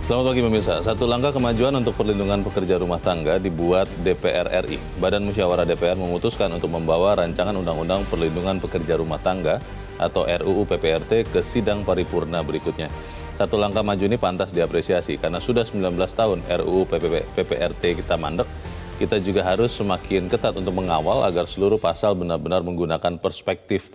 Selamat pagi pemirsa. Satu langkah kemajuan untuk perlindungan pekerja rumah tangga dibuat DPR RI. Badan Musyawarah DPR memutuskan untuk membawa rancangan Undang-Undang Perlindungan Pekerja Rumah Tangga atau RUU PPRT ke sidang paripurna berikutnya. Satu langkah maju ini pantas diapresiasi karena sudah 19 tahun RUU PPRT kita mandek. Kita juga harus semakin ketat untuk mengawal agar seluruh pasal benar-benar menggunakan perspektif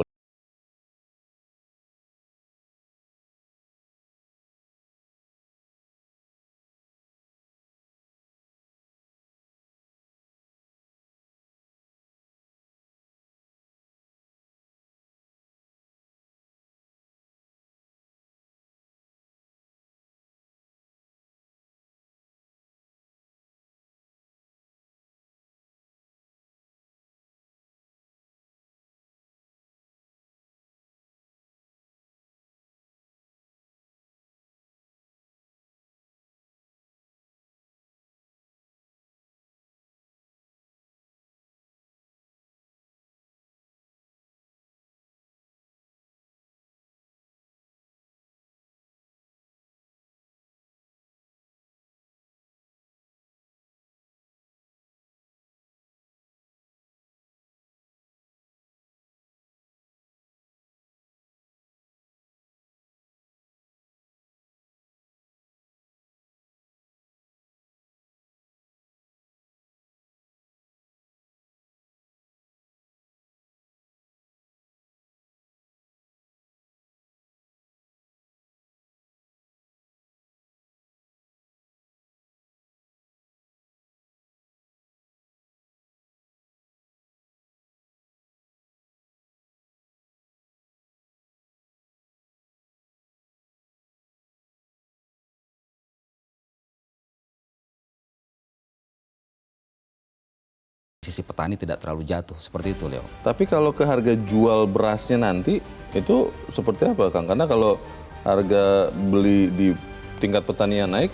sisi petani tidak terlalu jatuh, seperti itu, Leo. Tapi kalau ke harga jual berasnya nanti, itu seperti apa, Kang? Karena kalau harga beli di tingkat petani yang naik,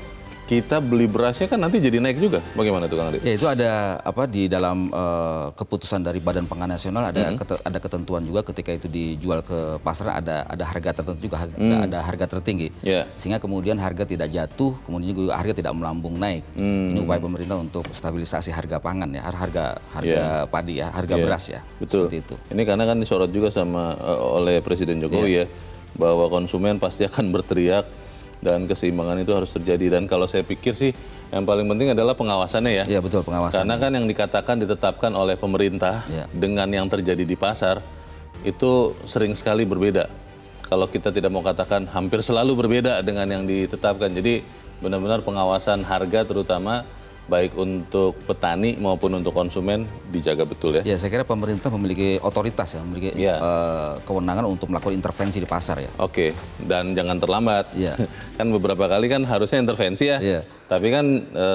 kita beli berasnya kan nanti jadi naik juga. Bagaimana tuh, Kang Adi? Ya, itu ada apa di dalam keputusan dari Badan Pangan Nasional ada ketentuan juga ketika itu dijual ke pasar ada harga tertentu juga ada harga tertinggi. Sehingga kemudian harga tidak jatuh, kemudian juga harga tidak melambung naik. Ini upaya pemerintah untuk stabilisasi harga pangan ya, harga padi ya, harga beras ya. Betul. Seperti itu. Ini karena kan disorot juga sama oleh Presiden Jokowi ya, bahwa konsumen pasti akan berteriak dan keseimbangan itu harus terjadi. Dan kalau saya pikir sih yang paling penting adalah pengawasannya ya. Iya betul, pengawasan. Karena kan yang dikatakan ditetapkan oleh pemerintah dengan yang terjadi di pasar itu sering sekali berbeda. Kalau kita tidak mau katakan hampir selalu berbeda dengan yang ditetapkan. Jadi benar-benar pengawasan harga terutama baik untuk petani maupun untuk konsumen dijaga betul ya. Ya, saya kira pemerintah memiliki otoritas ya, memiliki kewenangan untuk melakukan intervensi di pasar ya. Oke, dan jangan terlambat. Kan beberapa kali kan harusnya intervensi ya. Tapi kan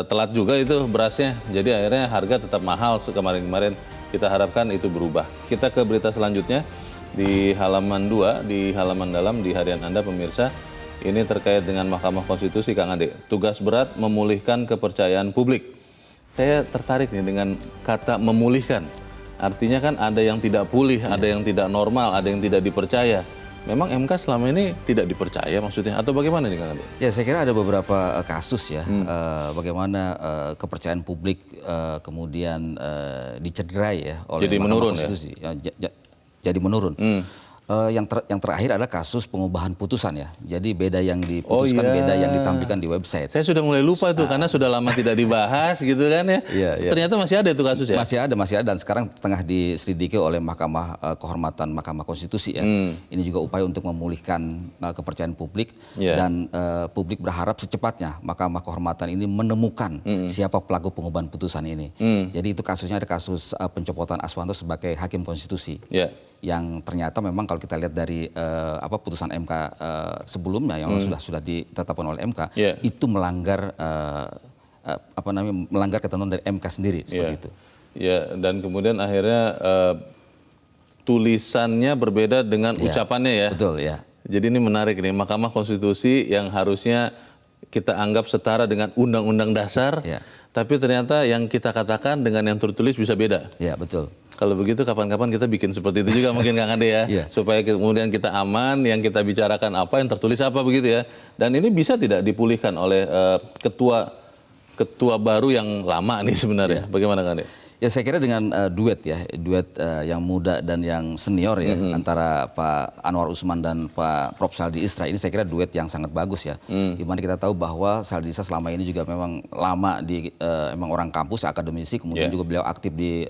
telat juga itu berasnya. Jadi akhirnya harga tetap mahal kemarin-kemarin. Kita harapkan itu berubah. Kita ke berita selanjutnya di halaman 2, di halaman dalam di harian Anda pemirsa. Ini terkait dengan Mahkamah Konstitusi, Kang Ade. Tugas berat memulihkan kepercayaan publik. Saya tertarik nih dengan kata memulihkan. Artinya kan ada yang tidak pulih, ada yang tidak normal, ada yang tidak dipercaya. Memang MK selama ini tidak dipercaya maksudnya? Atau bagaimana nih, Kang Ade? Ya, saya kira ada beberapa kasus ya, bagaimana kepercayaan publik kemudian dicederai ya oleh Mahkamah Konstitusi. Jadi menurun. Yang terakhir adalah kasus pengubahan putusan ya. Jadi beda yang diputuskan, beda yang ditampilkan di website. Saya sudah mulai lupa tuh karena sudah lama tidak dibahas gitu kan ya. Ternyata masih ada itu kasus ya? Masih ada dan sekarang tengah diselidiki oleh Mahkamah Kehormatan Mahkamah Konstitusi ya. Ini juga upaya untuk memulihkan kepercayaan publik dan publik berharap secepatnya Mahkamah Kehormatan ini menemukan siapa pelaku pengubahan putusan ini. Jadi itu kasusnya ada kasus pencopotan Aswanto sebagai hakim konstitusi. Yang ternyata memang kalau kita lihat dari putusan MK sebelumnya yang sudah ditetapkan oleh MK itu melanggar melanggar ketentuan dari MK sendiri seperti itu. Ya, dan kemudian akhirnya tulisannya berbeda dengan ucapannya ya. Betul ya. Jadi ini menarik nih, Mahkamah Konstitusi yang harusnya kita anggap setara dengan Undang-Undang Dasar, tapi ternyata yang kita katakan dengan yang tertulis bisa beda. Ya, betul. Kalau begitu kapan-kapan kita bikin seperti itu juga mungkin Kang Ade ya. Supaya kemudian kita aman, yang kita bicarakan apa, yang tertulis apa begitu ya. Dan ini bisa tidak dipulihkan oleh ketua baru yang lama nih sebenarnya. Bagaimana Kang Ade? Ya saya kira dengan duet yang muda dan yang senior ya, antara Pak Anwar Usman dan Pak Prof. Saldi Isra, ini saya kira duet yang sangat bagus ya. Dimana kita tahu bahwa Saldi Isra selama ini juga memang lama emang orang kampus, akademisi, kemudian juga beliau aktif di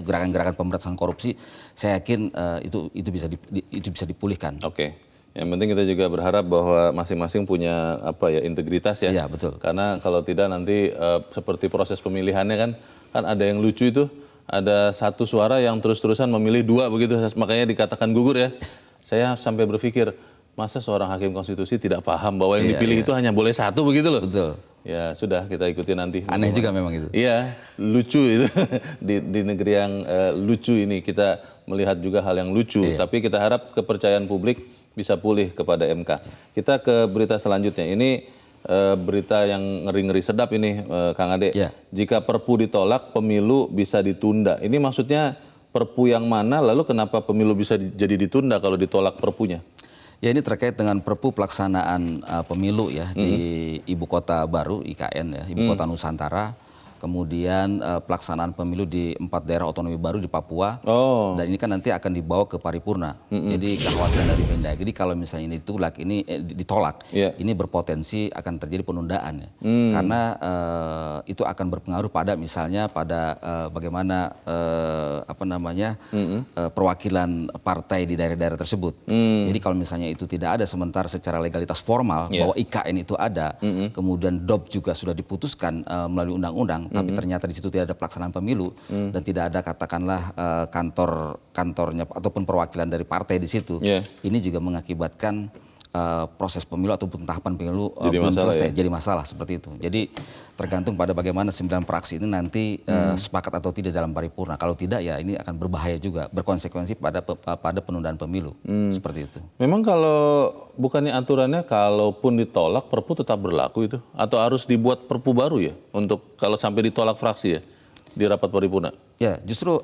gerakan-gerakan pemberantasan korupsi. Saya yakin itu bisa dipulihkan. Oke. Yang penting kita juga berharap bahwa masing-masing punya integritas ya. Iya, betul. Karena kalau tidak nanti seperti proses pemilihannya kan ada yang lucu itu, ada satu suara yang terus-terusan memilih dua begitu, makanya dikatakan gugur ya. Saya sampai berpikir, masa seorang hakim konstitusi tidak paham bahwa yang dipilih itu hanya boleh satu begitu loh. Betul. Ya sudah, kita ikuti nanti. Aneh juga memang itu. Iya, lucu itu. di negeri yang lucu ini kita melihat juga hal yang lucu, tapi kita harap kepercayaan publik bisa pulih kepada MK. Kita ke berita selanjutnya. Ini berita yang ngeri-ngeri sedap ini, Kang Ade. Jika Perpu ditolak, pemilu bisa ditunda. Ini maksudnya Perpu yang mana, lalu kenapa pemilu bisa jadi ditunda kalau ditolak Perpunya? Ya ini terkait dengan Perpu pelaksanaan pemilu ya di Ibu Kota Baru, IKN ya, Ibu Kota Nusantara. Kemudian pelaksanaan pemilu di 4 daerah otonomi baru di Papua, dan ini kan nanti akan dibawa ke paripurna. Jadi kekhawatiran dari Mendagri kalau misalnya ini ditolak, ini berpotensi akan terjadi penundaan ya. Karena itu akan berpengaruh pada misalnya pada bagaimana perwakilan partai di daerah-daerah tersebut. Jadi kalau misalnya itu tidak ada, sementara secara legalitas formal bahwa IKN itu ada, kemudian DOP juga sudah diputuskan melalui undang-undang, tapi ternyata di situ tidak ada pelaksanaan pemilu dan tidak ada katakanlah kantornya ataupun perwakilan dari partai di situ. Ini juga mengakibatkan proses pemilu ataupun tahapan pemilu belum selesai, jadi masalah seperti itu. Jadi tergantung pada bagaimana 9 praksi ini nanti sepakat atau tidak dalam paripurna. Kalau tidak ya ini akan berbahaya juga, berkonsekuensi pada penundaan pemilu seperti itu. Memang kalau bukannya aturannya kalaupun ditolak Perpu tetap berlaku itu, atau harus dibuat Perpu baru ya untuk kalau sampai ditolak fraksi ya di rapat paripurna? Ya, justru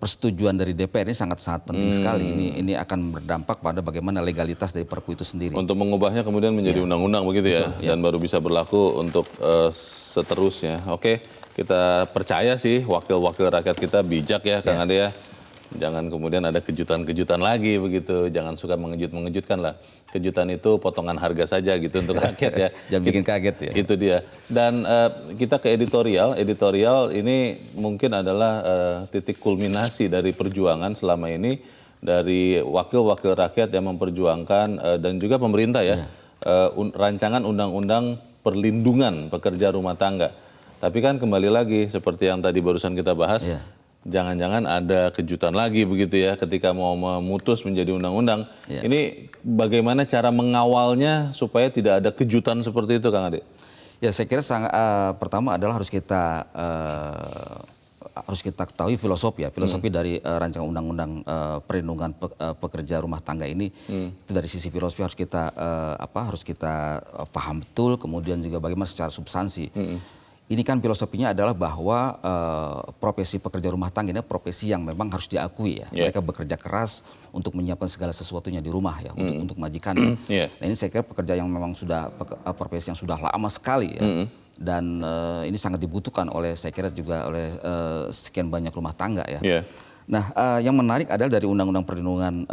persetujuan dari DPR ini sangat-sangat penting sekali. Ini akan berdampak pada bagaimana legalitas dari Perpu itu sendiri. Untuk mengubahnya kemudian menjadi undang-undang begitu ya, dan baru bisa berlaku untuk seterusnya. Oke, kita percaya sih wakil-wakil rakyat kita bijak ya, Kang Ade ya. Jangan kemudian ada kejutan-kejutan lagi begitu. Jangan suka mengejut-mengejutkan lah. Kejutan itu potongan harga saja gitu untuk rakyat ya. Jangan bikin kaget ya. Itu dia. Dan kita ke editorial. Editorial ini mungkin adalah titik kulminasi dari perjuangan selama ini dari wakil-wakil rakyat yang memperjuangkan dan juga pemerintah ya. Rancangan undang-undang perlindungan pekerja rumah tangga. Tapi kan kembali lagi seperti yang tadi barusan kita bahas. Jangan-jangan ada kejutan lagi begitu ya ketika mau memutus menjadi undang-undang. Ini bagaimana cara mengawalnya supaya tidak ada kejutan seperti itu, Kang Ade? Ya saya kira pertama adalah harus kita ketahui filosofi dari rancangan undang-undang perlindungan pekerja rumah tangga ini. Itu dari sisi filosofi harus kita paham betul, kemudian juga bagaimana secara substansi. Ini kan filosofinya adalah bahwa profesi pekerja rumah tangga ini profesi yang memang harus diakui ya. Mereka bekerja keras untuk menyiapkan segala sesuatunya di rumah ya, untuk majikan. Nah ini saya kira pekerja yang memang sudah profesi yang sudah lama sekali ya. Dan ini sangat dibutuhkan oleh saya kira juga oleh sekian banyak rumah tangga ya. Nah, yang menarik adalah dari Undang-Undang Perlindungan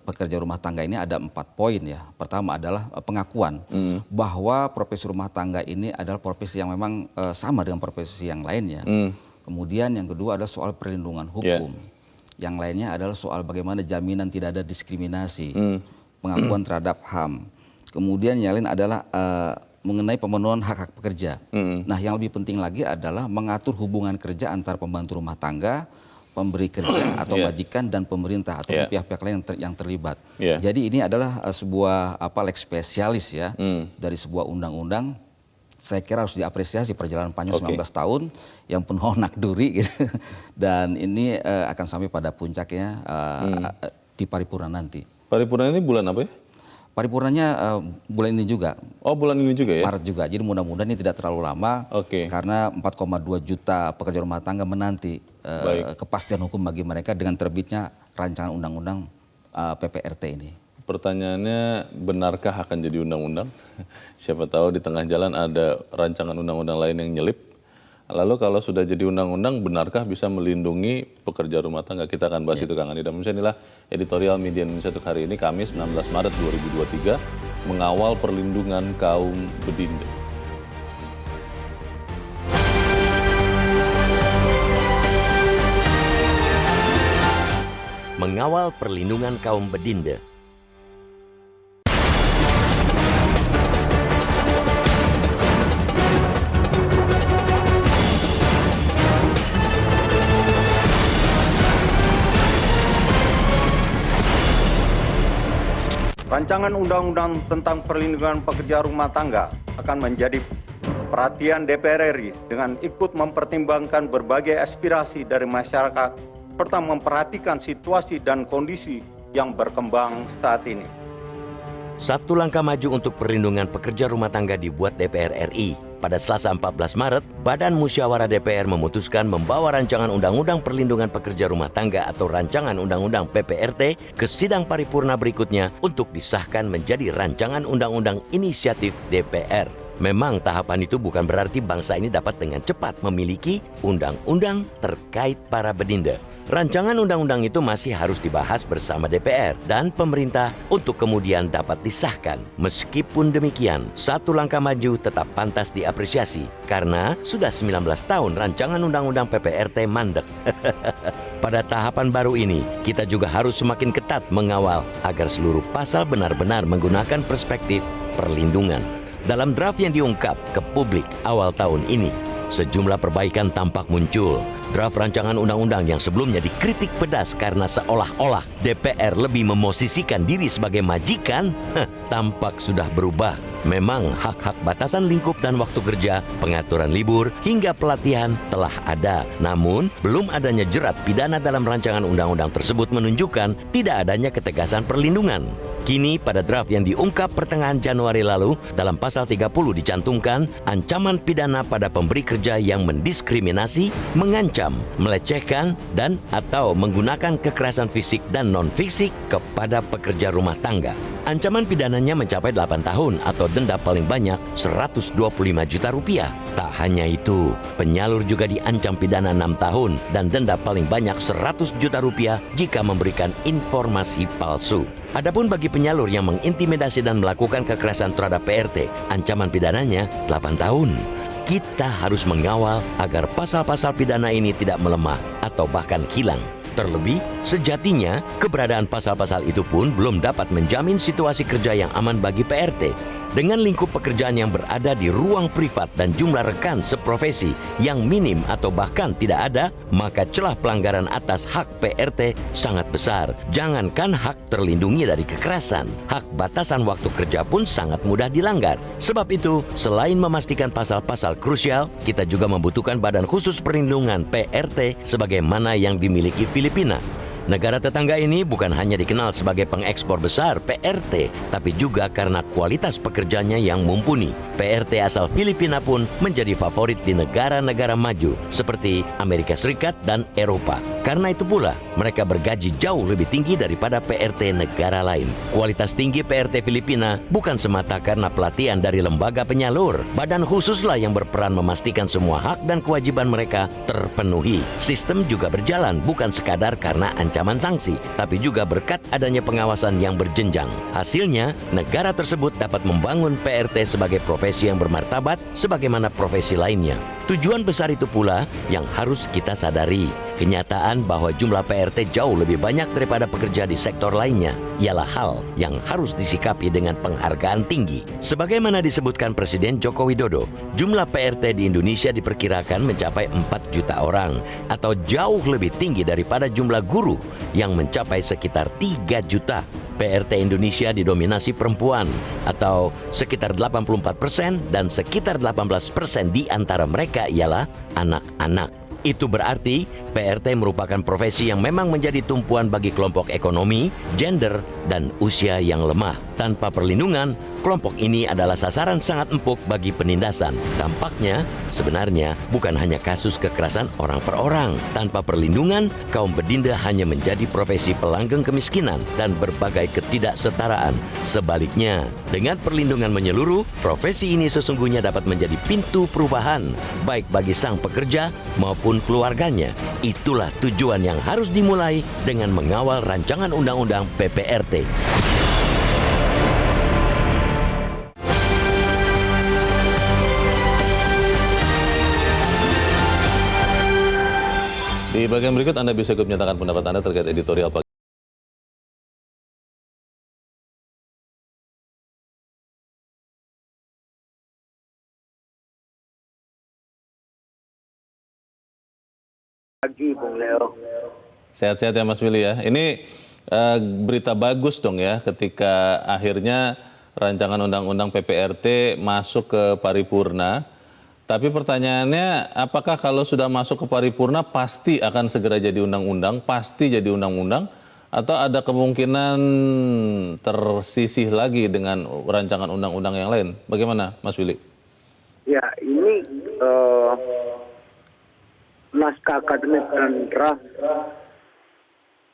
Pekerja Rumah Tangga ini ada 4 poin ya. Pertama adalah pengakuan bahwa profesi rumah tangga ini adalah profesi yang memang sama dengan profesi yang lainnya. Kemudian yang kedua adalah soal perlindungan hukum. Yang lainnya adalah soal bagaimana jaminan tidak ada diskriminasi, pengakuan terhadap HAM. Kemudian yang lain adalah mengenai pemenuhan hak-hak pekerja. Nah, yang lebih penting lagi adalah mengatur hubungan kerja antar pembantu rumah tangga, pemberi kerja atau majikan dan pemerintah atau pihak-pihak lain yang terlibat. Jadi ini adalah sebuah lex spesialis ya dari sebuah undang-undang. Saya kira harus diapresiasi perjalanan panjang 19 tahun yang penuh onak duri gitu. Dan ini akan sampai pada puncaknya di paripurna nanti. Paripurna ini bulan apa ya? Paripurnanya bulan ini juga. Oh, bulan ini juga ya? Maret juga. Jadi mudah-mudahan ini tidak terlalu lama. Karena 4,2 juta pekerja rumah tangga menanti kepastian hukum bagi mereka dengan terbitnya rancangan undang-undang PPRT ini. Pertanyaannya, benarkah akan jadi undang-undang? Siapa tahu di tengah jalan ada rancangan undang-undang lain yang nyelip. Lalu kalau sudah jadi undang-undang, benarkah bisa melindungi pekerja rumah tangga? Kita akan bahas itu, Kang Andi. Dan inilah editorial Media Indonesia untuk hari ini, Kamis 16 Maret 2023, mengawal perlindungan kaum bedinda. Mengawal perlindungan kaum bedinda. Rancangan undang-undang tentang perlindungan pekerja rumah tangga akan menjadi perhatian DPR RI dengan ikut mempertimbangkan berbagai aspirasi dari masyarakat serta memperhatikan situasi dan kondisi yang berkembang saat ini. Satu langkah maju untuk perlindungan pekerja rumah tangga dibuat DPR RI. Pada Selasa 14 Maret, Badan Musyawarah DPR memutuskan membawa rancangan Undang-Undang Perlindungan Pekerja Rumah Tangga atau rancangan Undang-Undang PPRT ke sidang paripurna berikutnya untuk disahkan menjadi rancangan Undang-Undang Inisiatif DPR. Memang tahapan itu bukan berarti bangsa ini dapat dengan cepat memiliki undang-undang terkait para bedinda. Rancangan undang-undang itu masih harus dibahas bersama DPR dan pemerintah untuk kemudian dapat disahkan. Meskipun demikian, satu langkah maju tetap pantas diapresiasi karena sudah 19 tahun rancangan undang-undang PPRT mandek. Pada tahapan baru ini, kita juga harus semakin ketat mengawal agar seluruh pasal benar-benar menggunakan perspektif perlindungan. Dalam draft yang diungkap ke publik awal tahun ini, sejumlah perbaikan tampak muncul. Draft rancangan undang-undang yang sebelumnya dikritik pedas karena seolah-olah DPR lebih memosisikan diri sebagai majikan, tampak sudah berubah. Memang hak-hak batasan lingkup dan waktu kerja, pengaturan libur, hingga pelatihan telah ada. Namun, belum adanya jerat pidana dalam rancangan undang-undang tersebut menunjukkan tidak adanya ketegasan perlindungan. Kini pada draft yang diungkap pertengahan Januari lalu, dalam pasal 30 dicantumkan ancaman pidana pada pemberi kerja yang mendiskriminasi, mengancam, melecehkan, dan atau menggunakan kekerasan fisik dan non-fisik kepada pekerja rumah tangga. Ancaman pidananya mencapai 8 tahun atau denda paling banyak 125 juta rupiah. Tak hanya itu, penyalur juga diancam pidana 6 tahun dan denda paling banyak 100 juta rupiah jika memberikan informasi palsu. Adapun bagi penyalur yang mengintimidasi dan melakukan kekerasan terhadap PRT, ancaman pidananya 8 tahun. Kita harus mengawal agar pasal-pasal pidana ini tidak melemah atau bahkan hilang. Terlebih, sejatinya keberadaan pasal-pasal itu pun belum dapat menjamin situasi kerja yang aman bagi PRT. Dengan lingkup pekerjaan yang berada di ruang privat dan jumlah rekan seprofesi yang minim atau bahkan tidak ada, maka celah pelanggaran atas hak PRT sangat besar. Jangankan hak terlindungi dari kekerasan, hak batasan waktu kerja pun sangat mudah dilanggar. Sebab itu, selain memastikan pasal-pasal krusial, kita juga membutuhkan badan khusus perlindungan PRT sebagaimana yang dimiliki Filipina. Negara tetangga ini bukan hanya dikenal sebagai pengekspor besar PRT, tapi juga karena kualitas pekerjanya yang mumpuni. PRT asal Filipina pun menjadi favorit di negara-negara maju seperti Amerika Serikat dan Eropa. Karena itu pula, mereka bergaji jauh lebih tinggi daripada PRT negara lain. Kualitas tinggi PRT Filipina bukan semata karena pelatihan dari lembaga penyalur. Badan khususlah yang berperan memastikan semua hak dan kewajiban mereka terpenuhi. Sistem juga berjalan bukan sekadar karena ancaman sanksi, tapi juga berkat adanya pengawasan yang berjenjang. Hasilnya, negara tersebut dapat membangun PRT sebagai profesi yang bermartabat sebagaimana profesi lainnya. Tujuan besar itu pula yang harus kita sadari. Kenyataan bahwa jumlah PRT jauh lebih banyak daripada pekerja di sektor lainnya ialah hal yang harus disikapi dengan penghargaan tinggi. Sebagaimana disebutkan Presiden Joko Widodo, jumlah PRT di Indonesia diperkirakan mencapai 4 juta orang atau jauh lebih tinggi daripada jumlah guru yang mencapai sekitar 3 juta. PRT Indonesia didominasi perempuan atau sekitar 84% dan sekitar 18% di antara mereka ialah anak-anak. Itu berarti PRT merupakan profesi yang memang menjadi tumpuan bagi kelompok ekonomi, gender, dan usia yang lemah. Tanpa perlindungan, kelompok ini adalah sasaran sangat empuk bagi penindasan. Dampaknya sebenarnya bukan hanya kasus kekerasan orang per orang. Tanpa perlindungan, kaum bedinda hanya menjadi profesi pelanggeng kemiskinan dan berbagai ketidaksetaraan. Sebaliknya, dengan perlindungan menyeluruh, profesi ini sesungguhnya dapat menjadi pintu perubahan, baik bagi sang pekerja maupun keluarganya. Itulah tujuan yang harus dimulai dengan mengawal rancangan undang-undang PPRT. Di bagian berikut Anda bisa ikut menyatakan pendapat Anda terkait editorial pagi Bung Leo. Sehat-sehat ya Mas Willy ya. Ini berita bagus dong ya ketika akhirnya rancangan undang-undang PPRT masuk ke paripurna. Tapi pertanyaannya, apakah kalau sudah masuk ke paripurna pasti akan segera jadi undang-undang, pasti jadi undang-undang, atau ada kemungkinan tersisih lagi dengan rancangan undang-undang yang lain? Bagaimana, Mas Willy? Ya, ini naskah akademik dan draft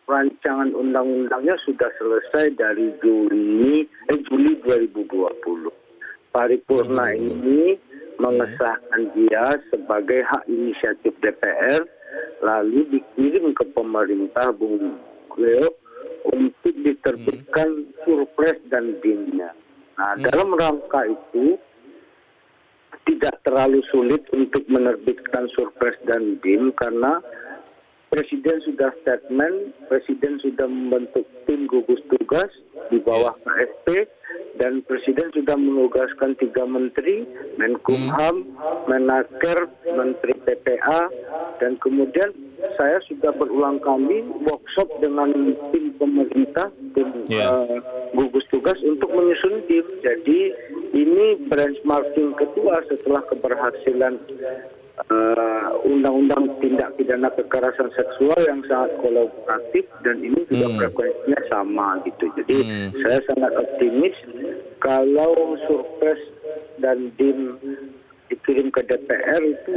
rancangan undang-undangnya sudah selesai dari Juli 2020. Paripurna ini mengesahkan dia sebagai hak inisiatif DPR, lalu dikirim ke pemerintah Bung Leo untuk diterbitkan surpres dan DIM-nya. Nah, dalam rangka itu tidak terlalu sulit untuk menerbitkan surpres dan DIM karena Presiden sudah statement, Presiden sudah membentuk tim gugus tugas di bawah KSP, dan Presiden sudah menugaskan 3 menteri, Menkumham, Menaker, Menteri PPA, dan kemudian saya sudah berulang kali workshop dengan tim pemerintah, tim gugus tugas untuk menyusun tim. Jadi ini benchmarking kedua setelah keberhasilan undang-undang tindak pidana kekerasan seksual yang sangat kolaboratif, dan ini juga frekuensinya sama gitu. Jadi saya sangat optimis kalau surpres dan DIM dikirim ke DPR itu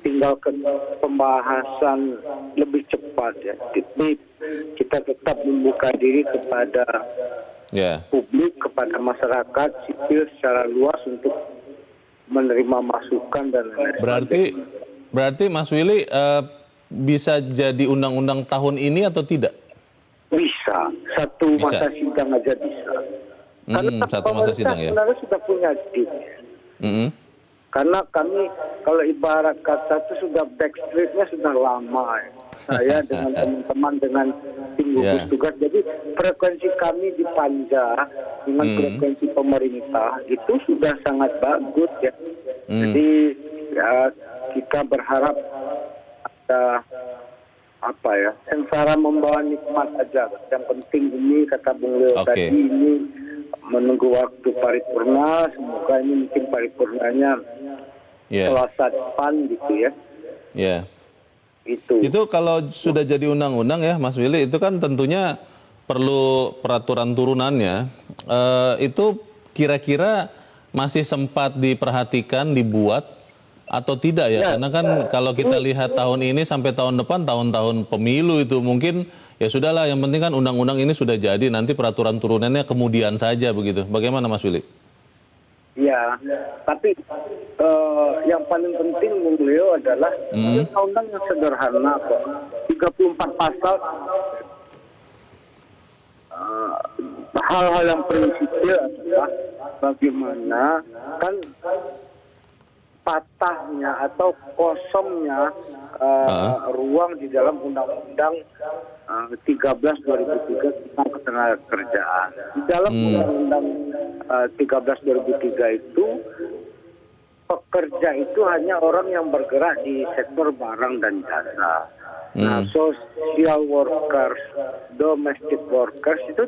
tinggal ke pembahasan lebih cepat ya. Jadi kita tetap membuka diri kepada publik, kepada masyarakat sipil secara luas untuk menerima masukan dan lain-lain. Berarti Mas Willy bisa jadi undang-undang tahun ini atau tidak? Bisa. Satu masa sidang aja bisa. Karena satu masa sidang ya. Sebenarnya sudah punya DIM. Karena kami kalau ibarat kata itu sudah backstreetnya sudah lama ya. Saya dengan teman-teman dengan tim gugus tugas, jadi frekuensi kami di Panja dengan frekuensi pemerintah itu sudah sangat bagus ya. Jadi ya kita berharap ada apa ya, sengsara membawa nikmat aja. Yang penting ini kata Bung Leo tadi, ini menunggu waktu paripurna, semoga ini mungkin paripurnanya Selasa depan gitu ya. Itu kalau sudah jadi undang-undang ya Mas Willy, itu kan tentunya perlu peraturan turunannya. Itu kira-kira masih sempat diperhatikan, dibuat atau tidak ya? Karena kan kalau kita lihat tahun ini sampai tahun depan, tahun-tahun pemilu itu mungkin ya sudahlah, yang penting kan undang-undang ini sudah jadi, nanti peraturan turunannya kemudian saja begitu. Bagaimana Mas Willy? Ya, tapi yang paling penting Bung Leo adalah undang-undang yang sederhana kok. 34 pasal. Hal-hal yang prinsipil adalah bagaimana kan patahnya atau kosongnya ruang di dalam Undang-Undang 13/2003 tentang ketenagakerjaan. Di dalam Undang-Undang 13/2003 itu pekerja itu hanya orang yang bergerak di sektor barang dan jasa. Nah, social workers, domestic workers itu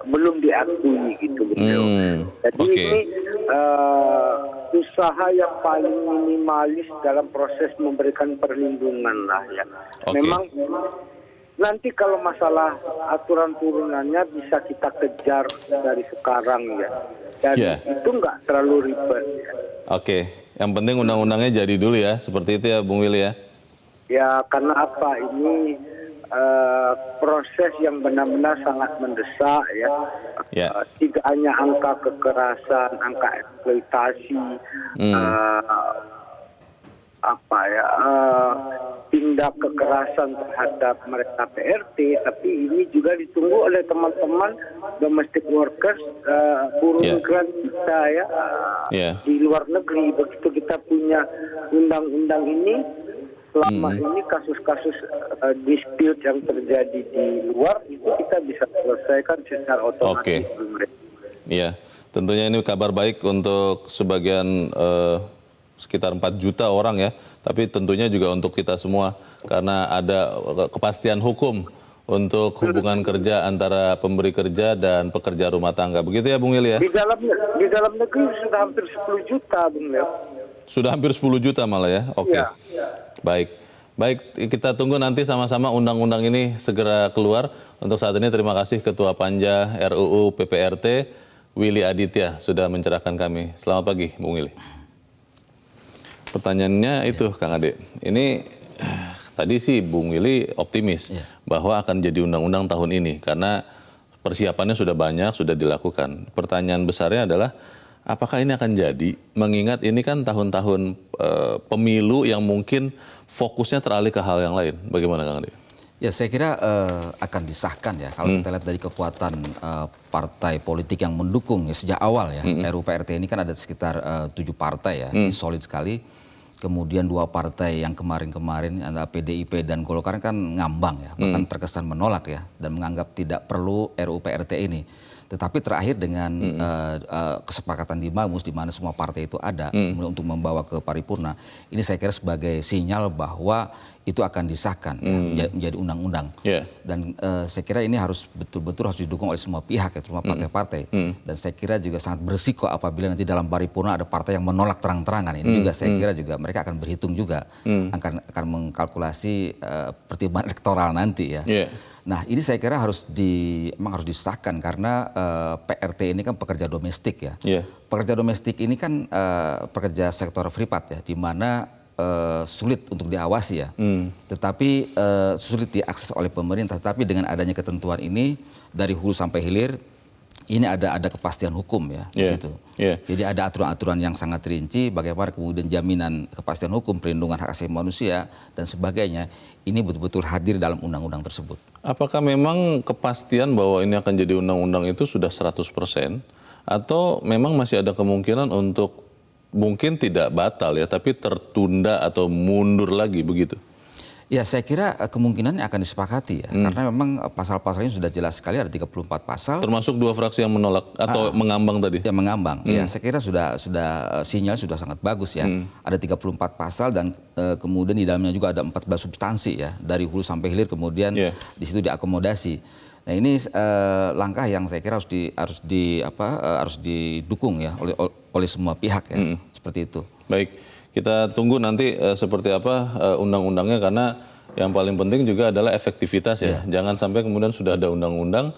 belum diakui gitu, betul. Jadi ini usaha yang paling minimalis dalam proses memberikan perlindungan lah ya. nanti kalau masalah aturan turunannya bisa kita kejar dari sekarang ya. Dan itu nggak terlalu ribet ya. Oke, yang penting undang-undangnya jadi dulu ya, seperti itu ya Bung Willy ya. Ya karena apa, ini proses yang benar-benar sangat mendesak ya. Tidak hanya angka kekerasan, angka eksploitasi, tindak kekerasan terhadap mereka PRT, tapi ini juga ditunggu oleh teman-teman domestic workers, buruh migran kita ya, di luar negeri. Begitu kita punya undang-undang ini, selama ini kasus-kasus dispute yang terjadi di luar itu kita bisa selesaikan secara otomatis. Iya, tentunya ini kabar baik untuk sebagian sekitar 4 juta orang ya, tapi tentunya juga untuk kita semua karena ada kepastian hukum untuk hubungan kerja antara pemberi kerja dan pekerja rumah tangga. Begitu ya Bung Willy ya? Di dalam negeri sudah hampir 10 juta Bung Leo. Sudah hampir 10 juta malah ya? Oke. Baik, kita tunggu nanti sama-sama undang-undang ini segera keluar. Untuk saat ini terima kasih Ketua Panja RUU PPRT Willy Aditya sudah mencerahkan kami. Selamat pagi Bung Willy. Pertanyaannya itu Kang Ade, ini tadi sih Bung Willy optimis bahwa akan jadi undang-undang tahun ini karena persiapannya sudah banyak, sudah dilakukan. Pertanyaan besarnya adalah apakah ini akan jadi, mengingat ini kan tahun-tahun pemilu yang mungkin fokusnya teralih ke hal yang lain. Bagaimana Kang Ade? Ya saya kira akan disahkan ya kalau kita lihat dari kekuatan partai politik yang mendukung ya sejak awal ya. RUU PRT ini kan ada sekitar 7 partai ya, ini solid sekali. Kemudian 2 partai yang kemarin-kemarin antara PDIP dan Golkar kan ngambang ya, bahkan terkesan menolak ya dan menganggap tidak perlu RUU PRT ini. Tetapi terakhir dengan kesepakatan di Bamus di mana semua partai itu ada untuk membawa ke paripurna, ini saya kira sebagai sinyal bahwa itu akan disahkan ya, menjadi undang-undang. Dan saya kira ini harus betul-betul harus didukung oleh semua pihak ya, semua partai-partai. Dan saya kira juga sangat berisiko apabila nanti dalam paripurna ada partai yang menolak terang-terangan. Ini juga saya kira juga mereka akan berhitung juga, akan mengkalkulasi pertimbangan elektoral nanti ya. Nah ini saya kira memang harus disahkan karena PRT ini kan pekerja domestik ya. Pekerja domestik ini kan pekerja sektor privat ya, di mana sulit untuk diawasi ya. Tetapi sulit diakses oleh pemerintah. Tetapi dengan adanya ketentuan ini dari hulu sampai hilir, ini ada kepastian hukum ya di situ. Jadi ada aturan-aturan yang sangat rinci bagaimana kemudian jaminan kepastian hukum, perlindungan hak asasi manusia dan sebagainya. Ini betul-betul hadir dalam undang-undang tersebut. Apakah memang kepastian bahwa ini akan jadi undang-undang itu sudah 100% atau memang masih ada kemungkinan untuk mungkin tidak batal ya, tapi tertunda atau mundur lagi begitu? Ya saya kira kemungkinannya akan disepakati ya, karena memang pasal-pasalnya sudah jelas sekali, ada 34 pasal. Termasuk 2 fraksi yang menolak atau mengambang tadi? Ya mengambang, ya saya kira sudah sinyal sudah sangat bagus ya. Ada 34 pasal dan kemudian di dalamnya juga ada 14 substansi ya, dari hulu sampai hilir kemudian di situ diakomodasi. Nah ini langkah yang saya kira harus didukung ya oleh semua pihak ya, seperti itu. Baik. Kita tunggu nanti seperti apa undang-undangnya karena yang paling penting juga adalah efektivitas ya. Jangan sampai kemudian sudah ada undang-undang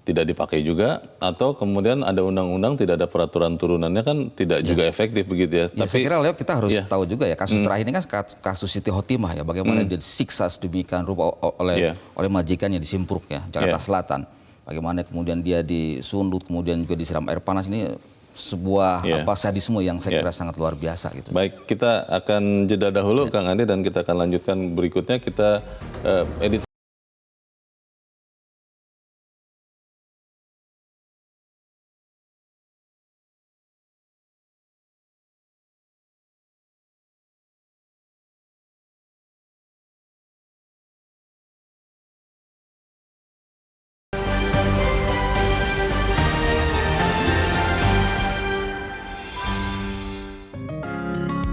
tidak dipakai juga atau kemudian ada undang-undang tidak ada peraturan turunannya kan tidak juga efektif begitu ya. Tapi saya kira Leo kita harus tahu juga ya kasus terakhir ini kan kasus Siti Khotimah ya, bagaimana dia disiksa sedemikian rupa oleh majikannya di Simpruk ya, Jakarta Selatan. Bagaimana kemudian dia disundut kemudian juga disiram air panas, ini sebuah sadisme yang saya kira sangat luar biasa gitu. Baik, kita akan jeda dahulu Kang Ade dan kita akan lanjutkan berikutnya. Kita edit.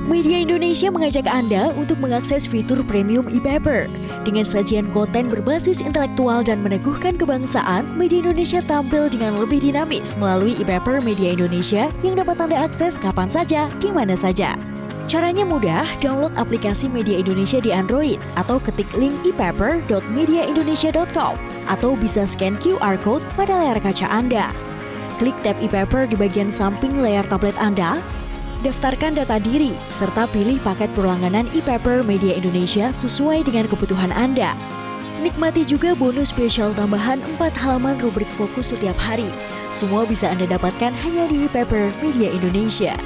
Media Indonesia mengajak Anda untuk mengakses fitur premium e-paper. Dengan sajian konten berbasis intelektual dan meneguhkan kebangsaan, Media Indonesia tampil dengan lebih dinamis melalui e-paper Media Indonesia yang dapat Anda akses kapan saja, di mana saja. Caranya mudah, download aplikasi Media Indonesia di Android atau ketik link ePaper.mediaindonesia.com atau bisa scan QR Code pada layar kaca Anda. Klik tab ePaper di bagian samping layar tablet Anda, daftarkan data diri, serta pilih paket berlangganan ePaper Media Indonesia sesuai dengan kebutuhan Anda. Nikmati juga bonus spesial tambahan 4 halaman rubrik fokus setiap hari. Semua bisa Anda dapatkan hanya di ePaper Media Indonesia.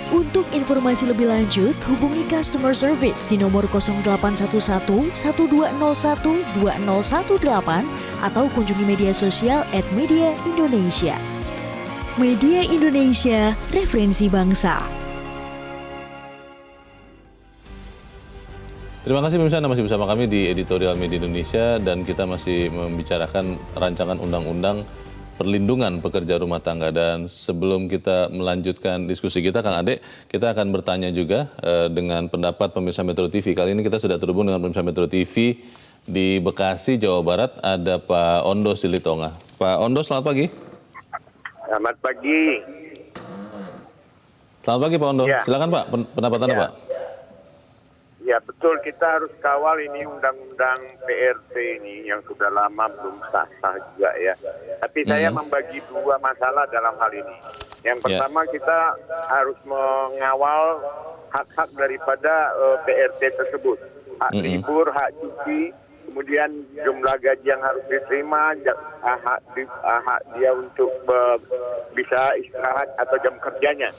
Untuk informasi lebih lanjut, hubungi customer service di nomor 0811 1201 2018 atau kunjungi media sosial @Media Indonesia. Media Indonesia, referensi bangsa. Terima kasih pemirsa, Anda masih bersama kami di Editorial Media Indonesia dan kita masih membicarakan rancangan undang-undang perlindungan pekerja rumah tangga. Dan sebelum kita melanjutkan diskusi kita, Kang Ade, kita akan bertanya juga dengan pendapat pemirsa Metro TV. Kali ini kita sudah terhubung dengan pemirsa Metro TV di Bekasi, Jawa Barat. Ada Pak Ondo Silitonga. Pak Ondo, selamat pagi. Selamat pagi. Selamat pagi Pak Ondo. Ya. Silakan Pak, pendapat Anda Pak. Ya betul, kita harus kawal ini undang-undang PRT ini yang sudah lama belum sah-sah juga ya. Tapi saya membagi dua masalah dalam hal ini. Yang pertama kita harus mengawal hak-hak daripada PRT tersebut. Hak libur, hak cuti, kemudian jumlah gaji yang harus diterima, hak dia untuk bisa istirahat atau jam kerjanya.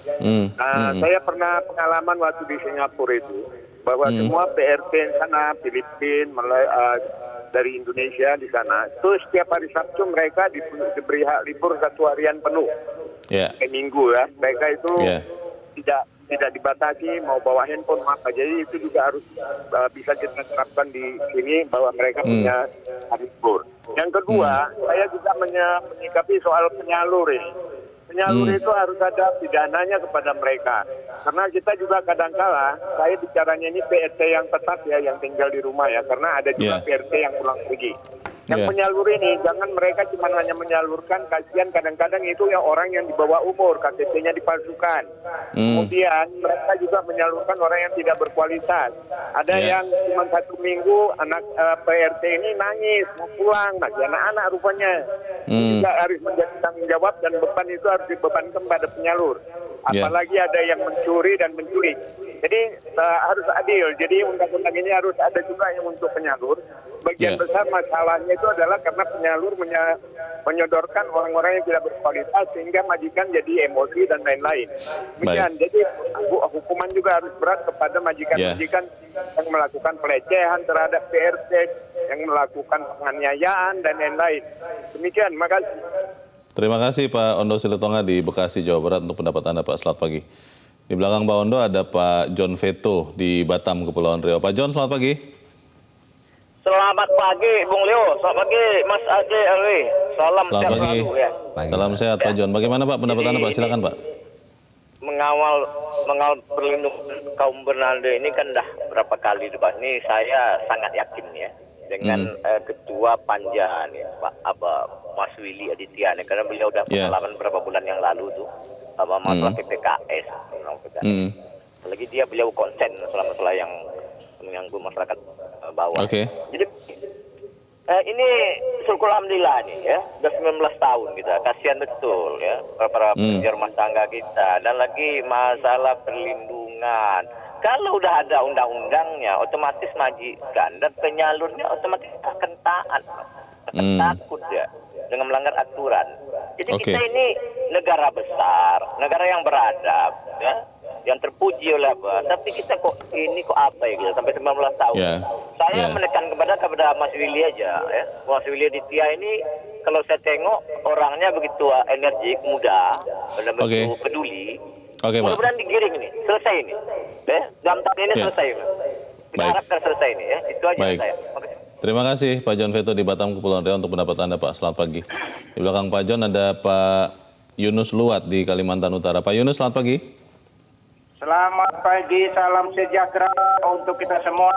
Saya pernah pengalaman waktu di Singapura itu, bahwa semua PRT sana, Filipina, dari Indonesia di sana, itu setiap hari Sabtu mereka diberi hak libur 1 harian penuh. Minggu ya, mereka itu tidak dibatasi mau bawa handphone apa. Jadi itu juga harus bisa kita terapkan di sini bahwa mereka punya hari libur. Yang kedua, saya juga menyikapi soal penyalur ini. Penyalur itu harus ada pidananya kepada mereka. Karena kita juga kadang-kala, saya bicaranya ini PRT yang tetap ya, yang tinggal di rumah ya. Karena ada juga PRT yang pulang pergi. Yang penyalur ini, jangan mereka cuma hanya menyalurkan, kasihan kadang-kadang itu yang orang yang di bawah umur, KTP-nya dipalsukan. Kemudian mereka juga menyalurkan orang yang tidak berkualitas. Ada yang cuma 1 minggu, anak PRT ini nangis, mau pulang, masih anak-anak rupanya. Juga harus menjadi tanggung jawab dan beban itu harus dibebankan pada penyalur. Apalagi ada yang mencuri dan menculik. Jadi harus adil. Jadi undang-undang ini harus ada juga yang untuk penyalur. Bagian besar masalahnya itu adalah karena penyalur menyodorkan orang-orang yang tidak berkualitas sehingga majikan jadi emosi dan lain-lain. Jadi hukuman juga harus berat kepada majikan-majikan yang melakukan pelecehan terhadap PRT, yang melakukan penganiayaan dan lain-lain. Demikian, makasih. Terima kasih Pak Ondo Silitonga di Bekasi, Jawa Barat untuk pendapat Anda Pak. Selamat pagi. Di belakang Pak Ondo ada Pak John Veto di Batam, Kepulauan Riau. Pak John, selamat pagi. Selamat pagi, Bung Leo. Selamat pagi, Mas Ade Alwi. Salam sehat selalu ya. Salam sehat Pak John. Bagaimana Pak pendapat Anda Pak? Silakan Pak. Mengawal perlindungan kaum bernada ini kan dah berapa kali dibahas. Ini saya sangat yakin ya dengan Ketua Panja nih, Pak Mas Willy Aditya nih, karena beliau udah pengalaman beberapa bulan yang lalu tuh sama masalah PPKS. Apalagi beliau konsen masalah yang mengganggu masyarakat bawah. Jadi ini syukur alhamdulillah nih ya, udah 19 tahun kita, kasihan betul ya para pekerja rumah tangga kita. Dan lagi masalah perlindungan, kalau udah ada undang-undangnya otomatis majikan dan penyalurnya otomatis akan taat, akan takut ya dengan melanggar aturan. Jadi kita ini negara besar, negara yang beradab ya, yang terpuji oleh apa, tapi kita kok apa ya gitu sampai 19 tahun. Saya menekan kepada Mas Willy aja ya. Mas Willy Aditya ini kalau saya tengok orangnya begitu energik, muda, benar-benar peduli. Mudah-mudahan digiring ini, selesai ini. Dalam tahun ini selesai. Kita harapkan selesai ini ya. Itu aja saya. Terima kasih Pak John Veto di Batam, Kepulauan Riau untuk pendapat Anda Pak. Selamat pagi. Di belakang Pak John ada Pak Yunus Luat di Kalimantan Utara. Pak Yunus, selamat pagi. Selamat pagi, salam sejahtera untuk kita semua.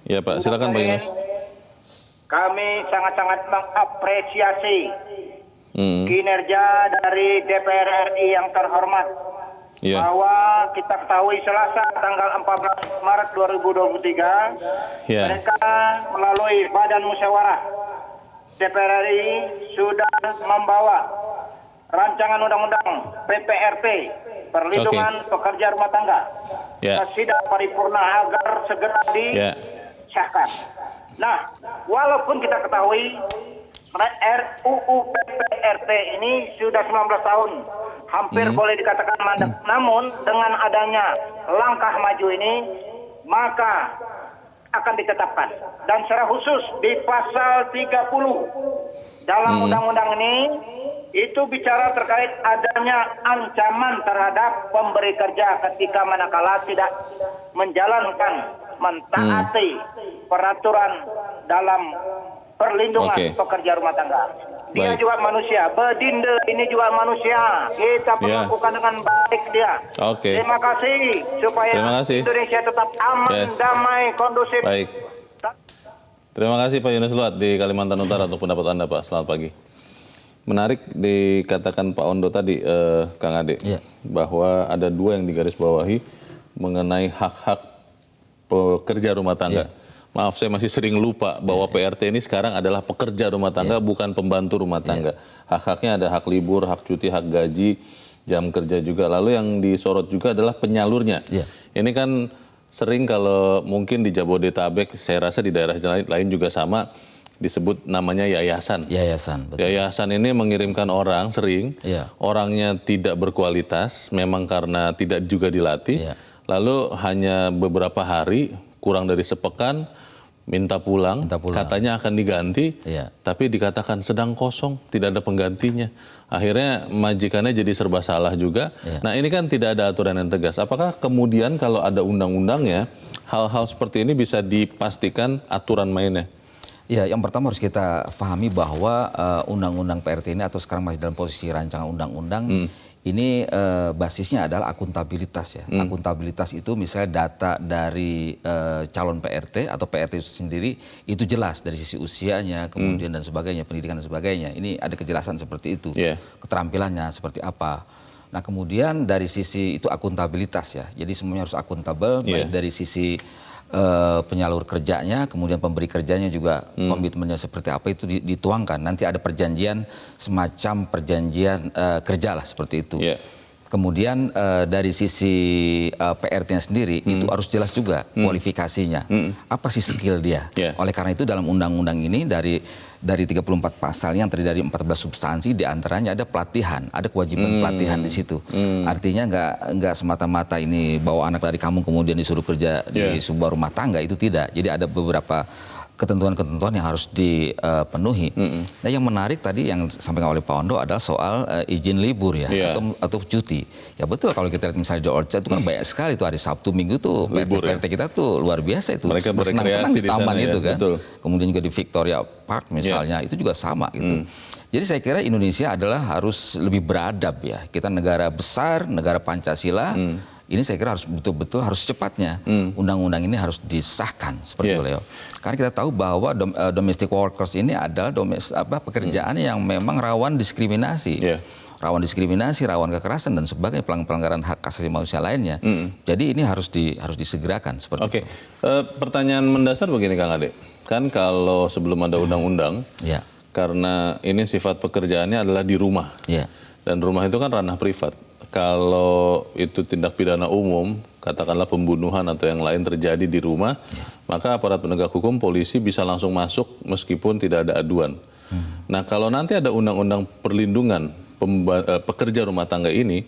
Ya Pak, silakan Pak Yunus. Kami sangat-sangat mengapresiasi kinerja dari DPR RI yang terhormat bahwa kita ketahui Selasa tanggal 14 Maret 2023 mereka melalui Badan Musyawarah DPR RI sudah membawa rancangan undang-undang PPRT perlindungan pekerja rumah tangga ke sidang paripurna agar segera disahkan. Nah, walaupun kita ketahui RUU PPRT ini sudah 19 tahun, hampir boleh dikatakan mandek. Namun dengan adanya langkah maju ini, maka akan ditetapkan. Dan secara khusus di pasal 30 dalam undang-undang ini, itu bicara terkait adanya ancaman terhadap pemberi kerja ketika manakala tidak menjalankan, mentaati peraturan dalam perlindungan pekerja rumah tangga. Dia juga manusia, bedinde ini juga manusia. Kita perlakukan dengan baik dia. Terima kasih supaya Indonesia tetap aman, damai, kondusif. Baik. Terima kasih Pak Yunus Luat di Kalimantan Utara untuk pendapat Anda Pak. Selamat pagi. Menarik dikatakan Pak Ondo tadi, Kang Ade, bahwa ada dua yang digarisbawahi mengenai hak-hak pekerja rumah tangga. Maaf, saya masih sering lupa bahwa PRT ini sekarang adalah pekerja rumah tangga, bukan pembantu rumah tangga. Hak-haknya ada hak libur, hak cuti, hak gaji, jam kerja juga. Lalu yang disorot juga adalah penyalurnya. Ini kan sering kalau mungkin di Jabodetabek, saya rasa di daerah lain juga sama, disebut namanya yayasan. Betul. Yayasan ini mengirimkan orang sering, orangnya tidak berkualitas, memang karena tidak juga dilatih, lalu hanya beberapa hari, kurang dari sepekan, minta pulang, katanya akan diganti, tapi dikatakan sedang kosong, tidak ada penggantinya. Akhirnya majikannya jadi serba salah juga. Nah ini kan tidak ada aturan yang tegas. Apakah kemudian kalau ada undang-undangnya, hal-hal seperti ini bisa dipastikan aturan mainnya? Ya, yang pertama harus kita pahami bahwa undang-undang PRT ini atau sekarang masih dalam posisi rancangan undang-undang, ini basisnya adalah akuntabilitas ya. Akuntabilitas itu misalnya data dari calon PRT atau PRT itu sendiri itu jelas dari sisi usianya, kemudian dan sebagainya, pendidikan dan sebagainya. Ini ada kejelasan seperti itu, keterampilannya seperti apa. Nah kemudian dari sisi itu akuntabilitas ya. Jadi semuanya harus akuntabel, baik dari sisi penyalur kerjanya, kemudian pemberi kerjanya juga komitmennya seperti apa itu dituangkan. Nanti ada perjanjian semacam perjanjian kerja lah seperti itu. Kemudian dari sisi PRT-nya sendiri itu harus jelas juga kualifikasinya. Apa sih skill dia? Oleh karena itu dalam undang-undang ini dari 34 pasal yang terdiri dari 14 substansi, diantaranya ada pelatihan, ada kewajiban pelatihan di situ. Artinya nggak semata-mata ini bawa anak dari kampung kemudian disuruh kerja di sebuah rumah tangga, itu tidak. Jadi ada beberapa ketentuan-ketentuan yang harus dipenuhi. Nah yang menarik tadi yang disampaikan oleh Pak Ondo adalah soal izin libur ya, atau cuti. Ya betul, kalau kita lihat misalnya di Orca itu kan banyak sekali tuh hari Sabtu Minggu tuh PRT kita tuh luar biasa itu. Mereka bersenang-senang di taman itu kan. Betul. Kemudian juga di Victoria Park misalnya itu juga sama gitu. Jadi saya kira Indonesia adalah harus lebih beradab ya. Kita negara besar, negara Pancasila. Ini saya kira harus betul-betul harus secepatnya undang-undang ini harus disahkan seperti itu, Leo. Karena kita tahu bahwa domestic workers ini adalah pekerjaan yang memang rawan diskriminasi. Rawan diskriminasi, rawan kekerasan dan sebagainya, pelanggaran hak asasi manusia lainnya. Jadi ini harus disegerakan seperti itu. Pertanyaan mendasar begini Kang Ade. Kan kalau sebelum ada undang-undang, karena ini sifat pekerjaannya adalah di rumah. Dan rumah itu kan ranah privat. Kalau itu tindak pidana umum, katakanlah pembunuhan atau yang lain terjadi di rumah, maka aparat penegak hukum, polisi bisa langsung masuk meskipun tidak ada aduan. Nah kalau nanti ada undang-undang perlindungan pekerja rumah tangga ini,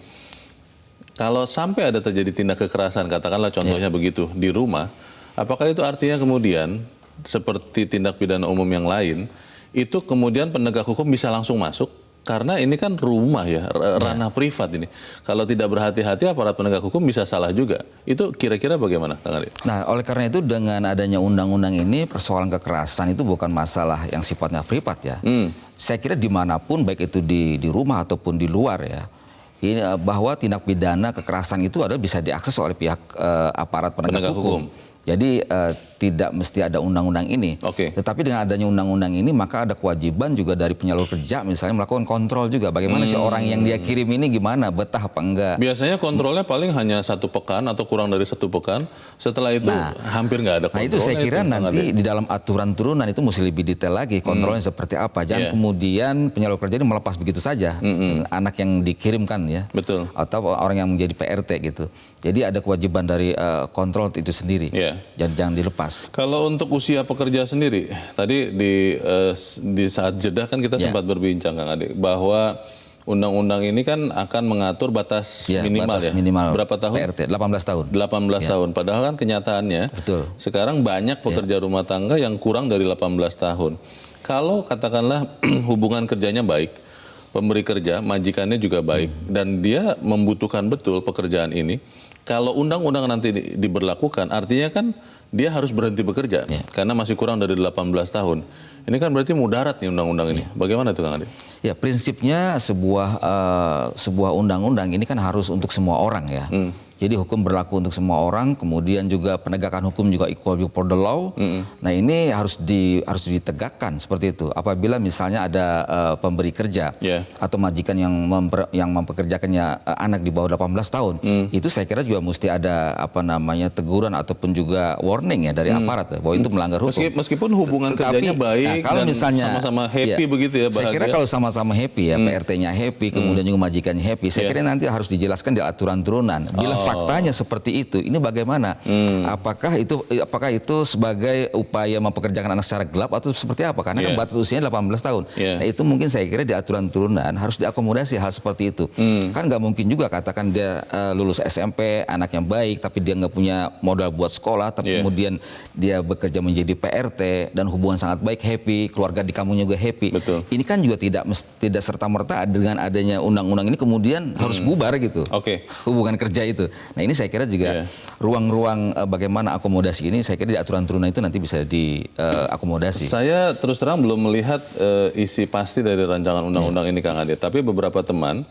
kalau sampai ada terjadi tindak kekerasan, katakanlah contohnya begitu, di rumah, apakah itu artinya kemudian seperti tindak pidana umum yang lain, itu kemudian penegak hukum bisa langsung masuk? Karena ini kan rumah ya, ranah privat ini. Kalau tidak berhati-hati aparat penegak hukum bisa salah juga. Itu kira-kira bagaimana, Kang Ade? Nah, oleh karena itu dengan adanya undang-undang ini persoalan kekerasan itu bukan masalah yang sifatnya privat ya. Saya kira dimanapun baik itu di rumah ataupun di luar ya. Ini, bahwa tindak pidana kekerasan itu adalah bisa diakses oleh pihak aparat penegak hukum. Jadi tidak mesti ada undang-undang ini. Tetapi dengan adanya undang-undang ini maka ada kewajiban juga dari penyalur kerja misalnya melakukan kontrol juga. Bagaimana sih orang yang dia kirim ini gimana, betah apa enggak. Biasanya kontrolnya paling hanya 1 pekan atau kurang dari 1 pekan. Setelah itu hampir nggak ada kontrolnya. Nah itu saya kira nanti di dalam aturan turunan itu mesti lebih detail lagi kontrolnya seperti apa. Jangan kemudian penyalur kerja ini melepas begitu saja anak yang dikirimkan ya. Betul. Atau orang yang menjadi PRT gitu. Jadi ada kewajiban dari kontrol itu sendiri. Jangan dilepas. Kalau untuk usia pekerja sendiri, tadi di saat jeda kan kita sempat berbincang Kang Ade bahwa undang-undang ini kan akan mengatur batas minimal batas minimal berapa tahun? PRT 18 tahun. 18 tahun. Padahal kan kenyataannya sekarang banyak pekerja rumah tangga yang kurang dari 18 tahun. Kalau katakanlah hubungan kerjanya baik, pemberi kerja, majikannya juga baik, dan dia membutuhkan betul pekerjaan ini, kalau undang-undang nanti diberlakukan, artinya kan dia harus berhenti bekerja karena masih kurang dari 18 tahun. Ini kan berarti mudarat nih undang-undang ini. Bagaimana itu Kang Ade? Ya prinsipnya sebuah undang-undang ini kan harus untuk semua orang ya. Jadi hukum berlaku untuk semua orang, kemudian juga penegakan hukum juga equal for the law. Nah ini harus ditegakkan seperti itu. Apabila misalnya ada pemberi kerja atau majikan yang mempekerjakannya anak di bawah 18 tahun, itu saya kira juga mesti ada teguran ataupun juga warning ya dari aparat bahwa itu melanggar hukum. Meskipun hubungan kerjanya baik kalau dan misalnya sama-sama happy begitu ya, bahagia. Saya kira kalau sama-sama happy ya, PRT-nya happy, kemudian juga majikannya happy, saya kira nanti harus dijelaskan di aturan turunan. Bila faktanya seperti itu, ini bagaimana? Apakah itu sebagai upaya mempekerjakan anak secara gelap atau seperti apa? Karena kan batas usianya 18 tahun. Nah itu mungkin saya kira di aturan turunan harus diakomodasi hal seperti itu. Kan nggak mungkin juga katakan dia lulus SMP, anaknya baik, tapi dia nggak punya modal buat sekolah, tapi kemudian dia bekerja menjadi PRT dan hubungan sangat baik, happy, keluarga di kamunya juga happy. Ini kan juga tidak serta-merta dengan adanya undang-undang ini kemudian harus bubar gitu. Hubungan kerja itu. Nah ini saya kira juga ruang-ruang bagaimana akomodasi ini saya kira di aturan turunan itu nanti bisa diakomodasi. Saya terus terang belum melihat isi pasti dari rancangan undang-undang ini Kang Ade, tapi beberapa teman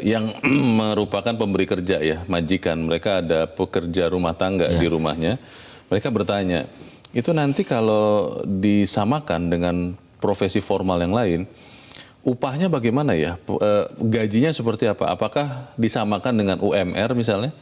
yang merupakan pemberi kerja ya, majikan, mereka ada pekerja rumah tangga di rumahnya, mereka bertanya, itu nanti kalau disamakan dengan profesi formal yang lain, upahnya bagaimana ya? Gajinya seperti apa? Apakah disamakan dengan UMR misalnya?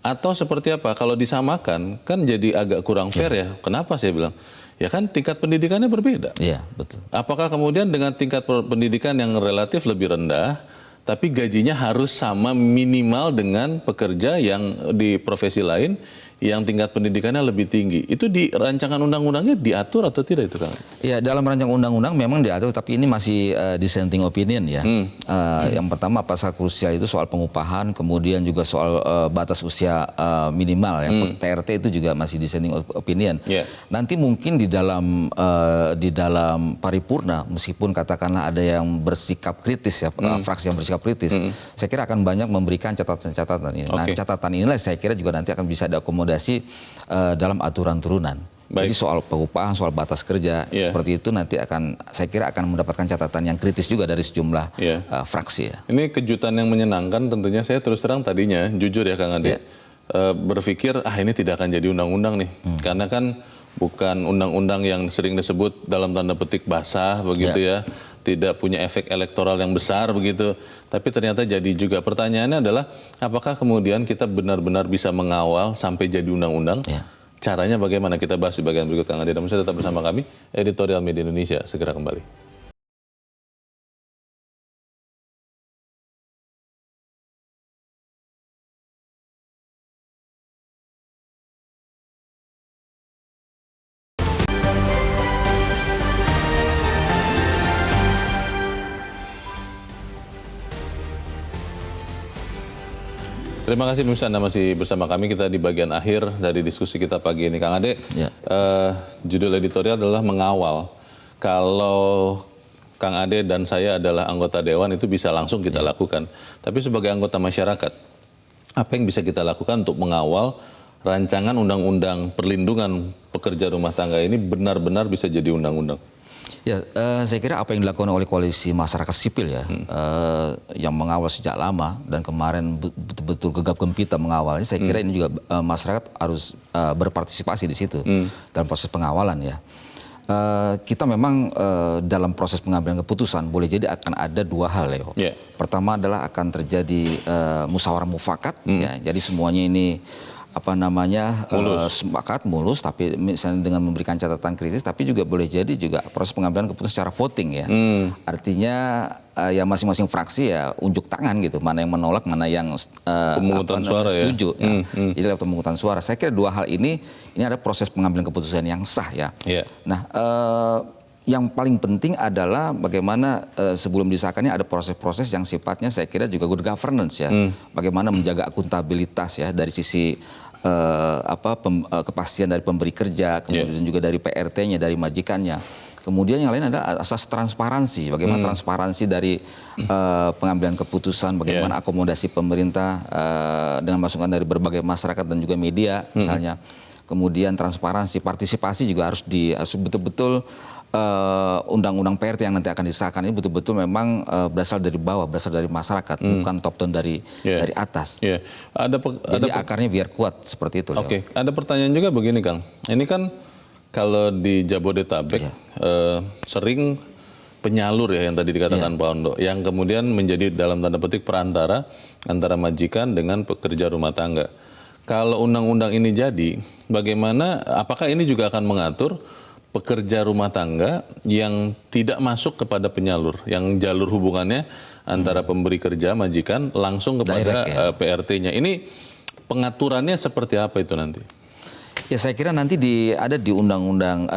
Atau seperti apa? Kalau disamakan kan jadi agak kurang fair ya. Kenapa saya bilang? Ya kan tingkat pendidikannya berbeda. Iya, betul. Apakah kemudian dengan tingkat pendidikan yang relatif lebih rendah, tapi gajinya harus sama minimal dengan pekerja yang di profesi lain yang tingkat pendidikannya lebih tinggi. Itu di rancangan undang-undangnya diatur atau tidak itu Kang? Ya dalam rancangan undang-undang memang diatur, tapi ini masih dissenting opinion ya. Yang pertama pasal krusial itu soal pengupahan, kemudian juga soal batas usia minimal ya. PRT itu juga masih dissenting opinion. Nanti mungkin di dalam paripurna, meskipun katakanlah ada yang bersikap kritis ya, fraksi yang bersikap kritis, saya kira akan banyak memberikan catatan-catatan ini. Nah catatan inilah saya kira juga nanti akan bisa diakomodasi dalam aturan turunan. Jadi soal pengupahan, soal batas kerja seperti itu nanti saya kira akan mendapatkan catatan yang kritis juga dari sejumlah fraksi ya. Ini kejutan yang menyenangkan tentunya. Saya terus terang tadinya jujur ya Kang Ade, berpikir ini tidak akan jadi undang-undang nih, karena kan bukan undang-undang yang sering disebut dalam tanda petik basah begitu ya. Tidak punya efek elektoral yang besar begitu, tapi ternyata jadi juga. Pertanyaannya adalah apakah kemudian kita benar-benar bisa mengawal sampai jadi undang-undang? Caranya bagaimana? Kita bahas di bagian berikut Kang Ade. Namun saya tetap bersama kami, Editorial Media Indonesia segera kembali. Terima kasih Nusa, Anda masih bersama kami. Kita di bagian akhir dari diskusi kita pagi ini Kang Ade. Judul editorial adalah mengawal. Kalau Kang Ade dan saya adalah anggota dewan itu bisa langsung kita lakukan. Tapi sebagai anggota masyarakat, apa yang bisa kita lakukan untuk mengawal rancangan undang-undang perlindungan pekerja rumah tangga ini benar-benar bisa jadi undang-undang? Ya, saya kira apa yang dilakukan oleh koalisi masyarakat sipil ya, yang mengawal sejak lama dan kemarin betul-betul gegap gempita mengawalnya, saya kira ini juga masyarakat harus berpartisipasi di situ dalam proses pengawalan ya. Kita memang dalam proses pengambilan keputusan boleh jadi akan ada dua hal Leo. Pertama adalah akan terjadi musyawarah mufakat, ya, jadi semuanya ini sepakat mulus, tapi misalnya dengan memberikan catatan kritis, tapi juga boleh jadi juga proses pengambilan keputusan secara voting ya. Artinya ya masing-masing fraksi ya unjuk tangan gitu, mana yang menolak, mana yang setuju. Ya. Jadi lewat pemungutan suara. Saya kira dua hal ini ada proses pengambilan keputusan yang sah ya. Nah, yang paling penting adalah bagaimana sebelum disahkannya ada proses-proses yang sifatnya saya kira juga good governance ya. Bagaimana menjaga akuntabilitas ya dari sisi kepastian dari pemberi kerja, kemudian juga dari PRT-nya, dari majikannya. Kemudian yang lain adalah asas transparansi. Bagaimana transparansi dari pengambilan keputusan, bagaimana akomodasi pemerintah dengan masukan dari berbagai masyarakat dan juga media misalnya. Kemudian transparansi, partisipasi juga harus betul-betul undang-undang PRT yang nanti akan disahkan ini betul-betul memang berasal dari bawah, berasal dari masyarakat, bukan top down dari atas. Jadi akarnya biar kuat seperti itu. Oke, ada pertanyaan juga begini Kang. Ini kan kalau di Jabodetabek sering penyalur ya yang tadi dikatakan Pak Ondo, yang kemudian menjadi dalam tanda petik perantara antara majikan dengan pekerja rumah tangga. Kalau undang-undang ini jadi, bagaimana? Apakah ini juga akan mengatur pekerja rumah tangga yang tidak masuk kepada penyalur, yang jalur hubungannya antara pemberi kerja majikan langsung kepada PRT-nya. Ini pengaturannya seperti apa itu nanti? Ya saya kira nanti ada di undang-undang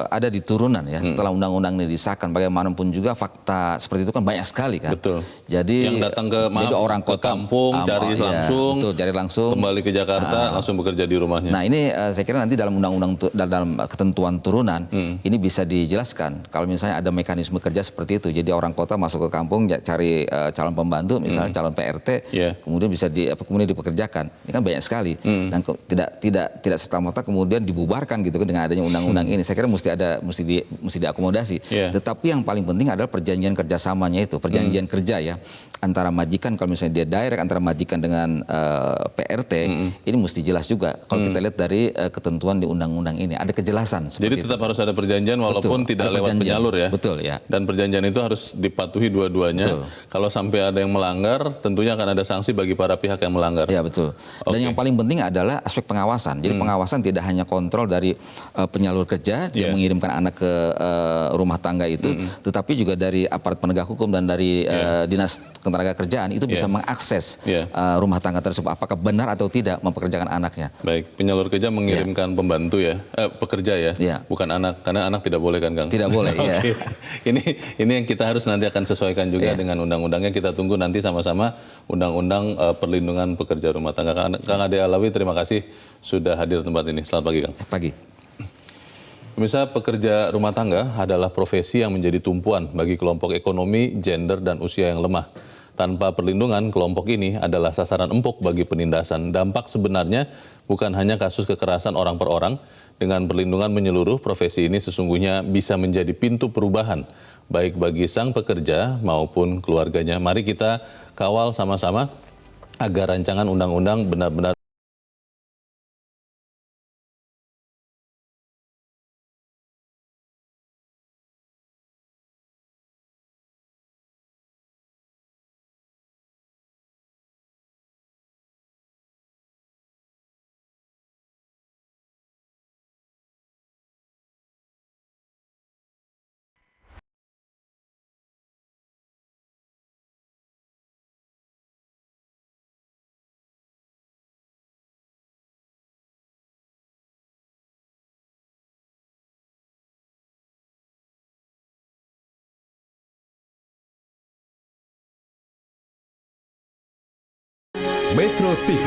ada di turunan ya setelah undang-undang ini disahkan. Bagaimanapun juga fakta seperti itu kan banyak sekali kan. Betul. Jadi yang datang ke orang ke kampung cari langsung, cari langsung, kembali ke Jakarta langsung bekerja di rumahnya. Nah ini saya kira nanti dalam undang-undang dalam ketentuan turunan ini bisa dijelaskan. Kalau misalnya ada mekanisme kerja seperti itu, jadi orang kota masuk ke kampung cari calon pembantu, misalnya calon PRT, kemudian bisa kemudian dipekerjakan. Ini kan banyak sekali dan tidak serta-merta kemudian dibubarkan gitu kan dengan adanya undang-undang ini. Saya kira mesti diakomodasi. Tetapi yang paling penting adalah perjanjian kerjasamanya itu, perjanjian kerja ya antara majikan, kalau misalnya dia direct antara majikan dengan PRT, ini mesti jelas juga. Kalau kita lihat dari ketentuan di undang-undang ini ada kejelasan. Jadi tetap harus ada perjanjian walaupun tidak lewat penyalur ya. Betul ya. Dan perjanjian itu harus dipatuhi dua-duanya. Kalau sampai ada yang melanggar, tentunya akan ada sanksi bagi para pihak yang melanggar. Ya betul. Dan yang paling penting adalah aspek pengawasan. Jadi pengawasan tidak hanya kontrol dari penyalur kerja, dia mengirimkan anak ke rumah tangga itu, tetapi juga dari aparat penegak hukum dan dari dinas ketenagakerjaan itu bisa mengakses rumah tangga tersebut apakah benar atau tidak mempekerjakan anaknya. Baik, penyalur kerja mengirimkan pembantu ya, pekerja ya, bukan anak, karena anak tidak boleh kan Kang? Tidak boleh. Ya. Ini yang kita harus nanti akan sesuaikan juga dengan undang-undangnya. Kita tunggu nanti sama-sama undang-undang perlindungan pekerja rumah tangga. Kang Ade Alawi, terima kasih sudah hadir di tempat ini. Selamat pagi Kang. Pagi. Pemirsa, pekerja rumah tangga adalah profesi yang menjadi tumpuan bagi kelompok ekonomi, gender, dan usia yang lemah. Tanpa perlindungan, kelompok ini adalah sasaran empuk bagi penindasan. Dampak sebenarnya bukan hanya kasus kekerasan orang per orang. Dengan perlindungan menyeluruh, profesi ini sesungguhnya bisa menjadi pintu perubahan, baik bagi sang pekerja maupun keluarganya. Mari kita kawal sama-sama agar rancangan undang-undang benar-benar Metro TV,